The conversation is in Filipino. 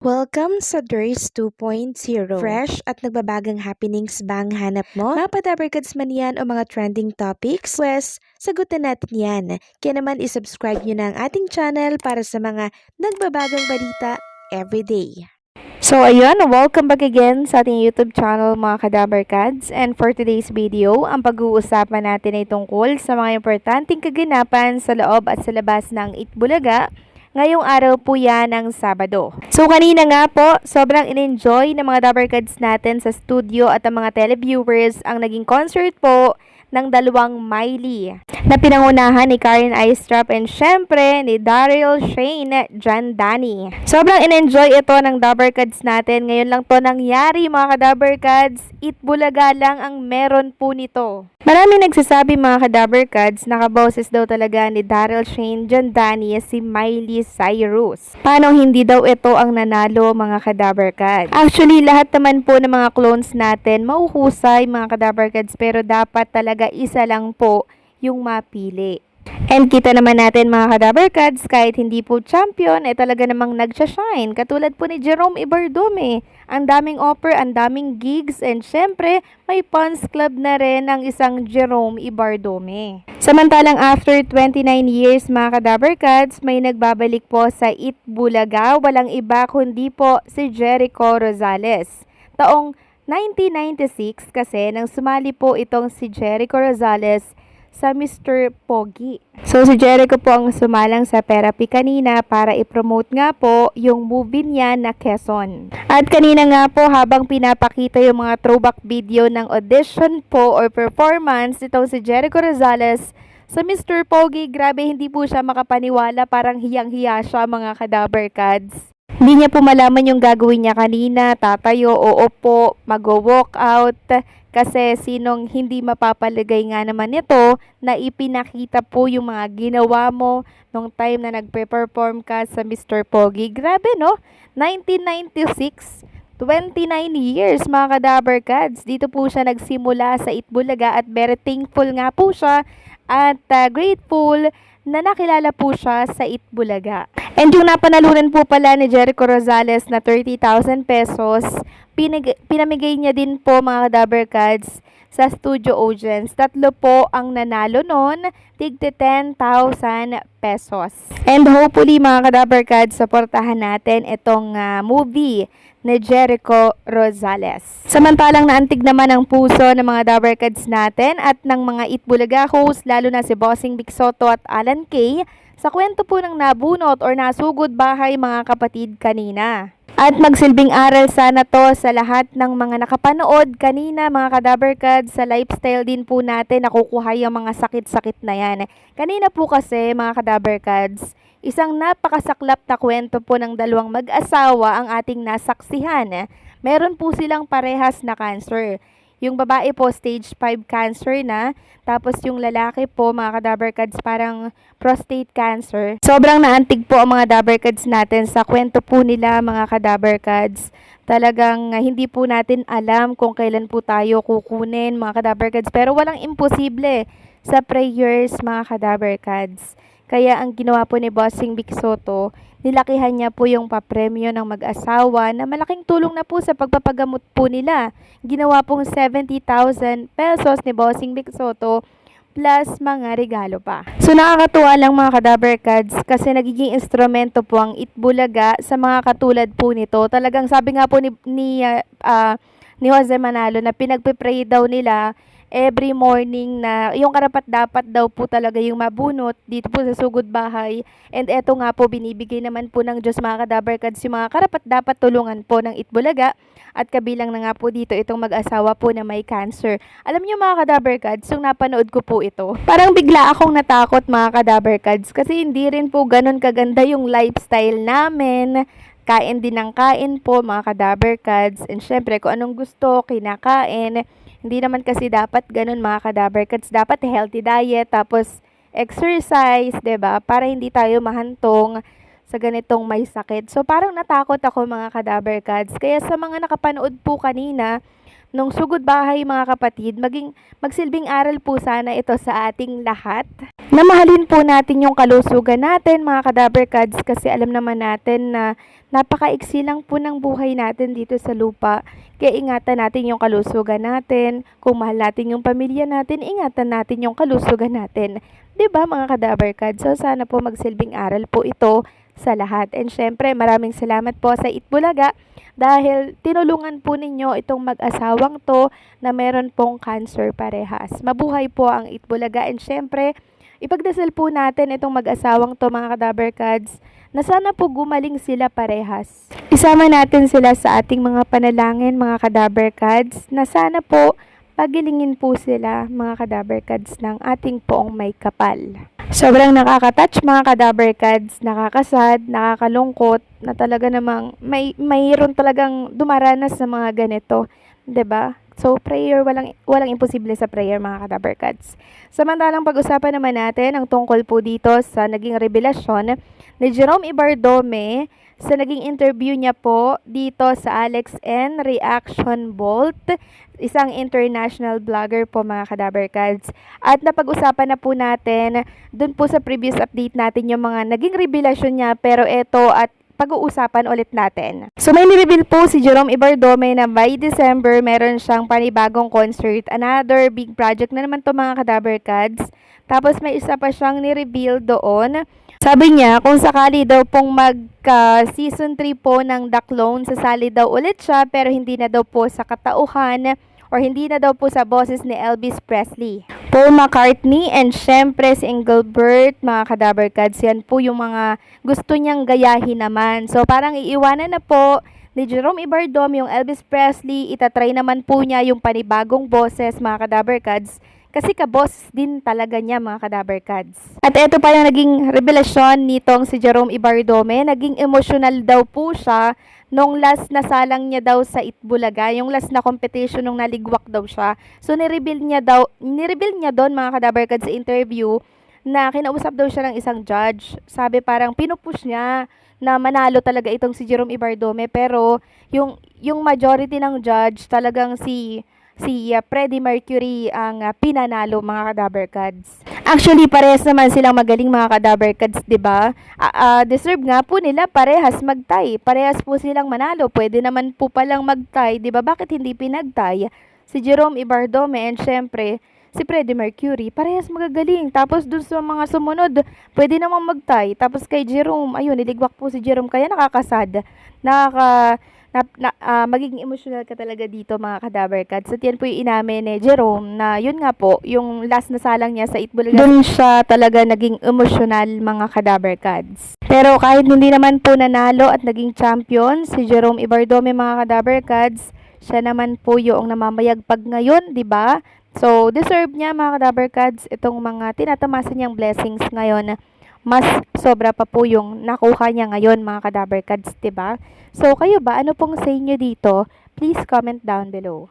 Welcome sa DRS 2.0. Fresh at nagbabagang happenings bang hanap mo? Mga padabarkads man yan o mga trending topics? Pwes, sagutin natin yan. Kaya naman isubscribe nyo na ang ating channel para sa mga nagbabagang balita everyday. So ayun, welcome back again sa ating YouTube channel mga kadabarkads. And for today's video, ang pag-uusapan natin ay tungkol sa mga importanteng kaganapan sa loob at sa labas ng Itbulaga. Ngayong araw po yan ng Sabado. So kanina nga po, sobrang in-enjoy ng mga Dabarkads natin sa studio at ang mga televiewers ang naging concert po ng dalawang Miley na pinangunahan ni Karen Aistrap and syempre ni Daryl Shane Jandani. Sobrang in-enjoy ito ng Dabarkads natin. Ngayon lang to nangyari mga Kadabarkads. Itbulaga lang ang meron po nito. Marami nagsasabi mga Kadabarkads, nakaboses daw talaga ni Daryl Shane Jandani si Miley Cyrus. Paano hindi daw ito ang nanalo mga Kadabarkads? Actually, lahat naman po ng mga clones natin mauhusay mga Kadabarkads, pero dapat talaga isa lang po yung mapili. And kita naman natin mga Kadabarkads, kahit hindi po champion, talaga namang nagsashine. Katulad po ni Jerome Ibardome. Ang daming offer, ang daming gigs, and syempre, may fans club na rin ang isang Jerome Ibardome. Samantalang after 29 years mga Kadabarkads, may nagbabalik po sa Itbulaga. Walang iba kundi po si Jericho Rosales. Taong 1996 kasi nang sumali po itong si Jericho Rosales sa Mr. Pogi. So si Jericho po ang sumalang sa therapy kanina para i-promote nga po yung movie niya na Quezon. At kanina nga po habang pinapakita yung mga throwback video ng audition po or performance nitong si Jericho Rosales sa Mr. Pogi, grabe hindi po siya makapaniwala, parang hiyang-hiya siya mga Kadabarkads. Hindi niya po malaman yung gagawin niya kanina, tatayo o upo, mag-walk out. Kasi sinong hindi mapapalagay nga naman ito na ipinakita po yung mga ginawa mo nung time na nagpe-perform ka sa Mr. Pogi. Grabe no? 1996, 29 years mga Kadabarkads. Dito po siya nagsimula sa Itbulaga at very thankful nga po siya at grateful na nakilala po siya sa Itbulaga. And yung napanalunan po pala ni Jericho Rosales na 30,000 pesos, pinamigay niya din po mga Kadabarkads sa studio audience. 3 po ang nanalo nun, tigte 10,000 pesos. And hopefully mga Kadabarkads, supportahan natin itong movie ni Jericho Rosales. Samantalang naantig naman ang puso ng mga Dabarkads natin at ng mga Itbulaga host, lalo na si Bossing Vic Soto at Alan Kay, sa kwento po ng nabunot or nasugod bahay mga kapatid kanina. At magsilbing aral sana to sa lahat ng mga nakapanood kanina mga Kadabarkads, sa lifestyle din po natin nakukuha yung mga sakit-sakit na yan. Kanina po kasi mga Kadabarkads, isang napakasaklap na kwento po ng dalawang mag-asawa ang ating nasaksihan. Meron po silang parehas na cancer. Yung babae po stage 5 cancer na, tapos yung lalaki po mga Kadabarkads parang prostate cancer. Sobrang naantig po ang mga Dabarkads natin sa kwento po nila mga Kadabarkads. Talagang hindi po natin alam kung kailan po tayo kukunin mga Kadabarkads, pero walang imposible sa prayers mga Kadabarkads. Kaya ang ginawa po ni Bossing Vic Soto, nilakihan niya po yung papremyo ng mag-asawa na malaking tulong na po sa pagpapagamot po nila. Ginawa pong 70,000 pesos ni Bossing Vic Soto plus mga regalo pa. So nakakatuwa lang mga Kadabarkads kasi nagiging instrumento po ang Itbulaga sa mga katulad po nito. Talagang sabi nga po ni Jose Manalo na pinagpipray daw nila every morning na yung karapat-dapat daw po talaga yung mabunot dito po sa sugod bahay. And eto nga po, binibigay naman po ng Diyos mga Kadabarkads yung mga karapat-dapat tulungan po ng Itbulaga. At kabilang na nga po dito itong mag-asawa po na may cancer. Alam niyo mga Kadabarkads, yung napanood ko po ito, parang bigla akong natakot mga Kadabarkads kasi hindi rin po ganun kaganda yung lifestyle namin. Kain din ng kain po mga Kadabarkads. And syempre kung anong gusto, kinakain. Hindi naman kasi dapat ganun mga Kadabarkads. Dapat healthy diet, tapos exercise, 'di ba? Para hindi tayo mahantong sa ganitong may sakit. So parang natakot ako mga Kadabarkads. Kaya sa mga nakapanood po kanina, nung sugod bahay mga kapatid, magsilbing aral po sana ito sa ating lahat. Na mahalin po natin yung kalusugan natin mga kadaberkads kasi alam naman natin na napakaiksi lang po ng buhay natin dito sa lupa. Kaya ingatan natin yung kalusugan natin. Kung mahal natin yung pamilya natin, ingatan natin yung kalusugan natin. 'Di ba mga kadaberkads? So sana po magsilbing aral po ito sa lahat. And syempre, maraming salamat po sa Itbulaga dahil tinulungan po ninyo itong mag-asawang to na meron pong cancer parehas. Mabuhay po ang Itbulaga and syempre, ipagdasal po natin itong mag-asawang to mga kadaberkads na sana po gumaling sila parehas. Isama natin sila sa ating mga panalangin mga kadaberkads na sana po pagilingin po sila mga kadaberkads ng ating poong may kapal. Sobrang nakaka-touch mga kadaberkads, nakakasad, nakakalungkot na talaga namang mayroon talagang dumaranas sa mga ganito, 'di ba? So prayer, walang imposible sa prayer mga kadaberkads. Samantalang pag-usapan naman natin ang tungkol po dito sa naging revelasyon ni Jerome Ibardome sa naging interview niya po dito sa Alex N Reaction Bolt, isang international vlogger po mga kadaberkads. At napag-usapan na po natin dun po sa previous update natin yung mga naging revelasyon niya, pero eto at pag-uusapan ulit natin. So may ni-reveal po si Jerome Ibardome na by December meron siyang panibagong concert, another big project na naman to mga kadaberkads. Tapos may isa pa siyang ni-reveal doon. Sabi niya, kung sakali daw pong mag-season 3 po ng The Clone, sasali daw ulit siya pero hindi na daw po sa katauhan or hindi na daw po sa boses ni Elvis Presley, Paul McCartney, and syempre si Engelbert, mga kadaberkads. Yan po yung mga gusto niyang gayahin naman. So parang iiwanan na po ni Jerome Ibardome yung Elvis Presley, itatry naman po niya yung panibagong boses mga kadaberkads. Kasi kaboses din talaga niya mga kadaberkads. At ito pa yung naging revelasyon nitong si Jerome Ibardome. Naging emotional daw po siya nung last na salang niya daw sa Itbulaga. Yung last na competition nung naligwak daw siya. So nireveal niya doon mga kadaberkads sa interview na kinausap daw siya ng isang judge. Sabi parang pinupush niya na manalo talaga itong si Jerome Ibardome. Pero yung majority ng judge talagang si Freddie Mercury ang pinanalo mga kadaberkads. Actually, parehas naman silang magaling mga kadaberkads, 'di ba? Deserve nga po nila parehas magtay. Parehas po silang manalo. Pwede naman po palang magtay, 'di ba? Bakit hindi pinagtay si Jerome Ibardome and syempre si Freddie Mercury? Parehas magagaling. Tapos dun sa mga sumunod, pwede namang magtay. Tapos kay Jerome, ayun, niligwak po si Jerome kaya nakakasad. Magiging emotional ka talaga dito mga kadaberkads. At yan po yung inamin ni Jerome na yun nga po, yung last na salang niya sa Itbulaga, dun siya talaga naging emotional mga kadaberkads. Pero kahit hindi naman po nanalo at naging champion si Jerome Ibardome mga kadaberkads, siya naman po yung namamayagpag ngayon, di ba? So deserve niya mga kadaberkads itong mga tinatamasan niyang blessings ngayon. Mas sobra pa po yung nakuha niya ngayon mga kadaberkads, diba? So kayo ba, ano pong say niyo dito? Please comment down below.